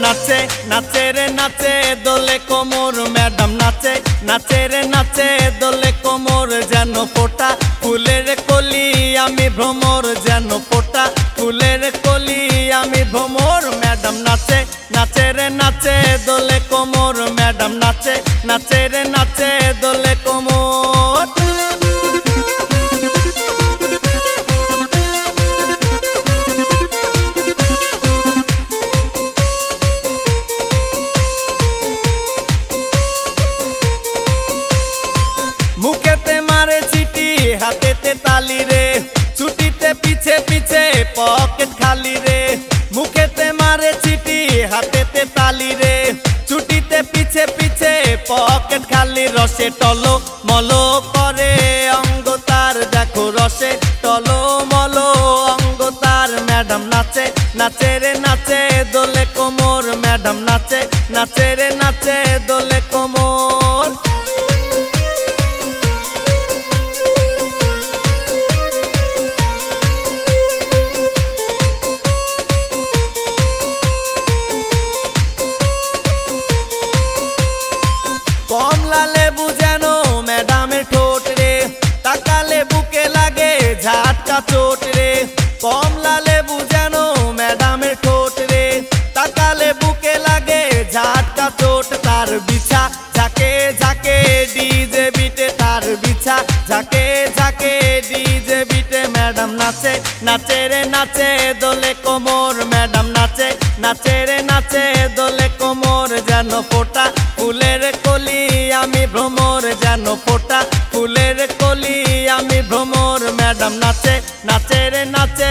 नाचे नाचे रे नाचे दोले कोमर मैडम नाचे नाचे रे नाचे दोले कोमर जेन फोटा फुलेर कली आमी भ्रमर जेन फोटा फुलेर कली आमी भ्रमर मैडम नाचे नाचे रे नाचे दोले कोमर मैडम नाचे नाचे रे नाचे दोले कोमर। मुखेते मारे चीटी हाथेते ताली रे छुटीते पीछे पीछे पॉकेट खाली रे मुखेते मारे चीटी हाथेते ताली रे छुटीते पीछे पीछे पॉकेट खाली रसे टलो मलो करे अंग तार देखो रसे टलो मलो अंग तार मैडम नाचे नाचे रे नाचे दोले कोमर मैडम नाचे नाचे रे नाचे दोले कोमर। कमला लेबू जेनो मैडम ठोट रे ताकाले बुके लागे झटका चोट रे कमला लेबू जेनो मैडम ठोट रे ताकाले बुके लागे झटका चोट तार बिछा झाके झाके डीजे बीटे तार बिछा झाके झाके डीजे बीटे मैडम नाचे नाचे रे नाचे दोले कोमर मैडम नाचे नाचे रे नाचे दोले कोमर जेन फोटा फुलेर कली आमी भ्रमर जेन फोटा फुलेर कली आमी भ्रमर मैडम नाचे नाचे रे नाचे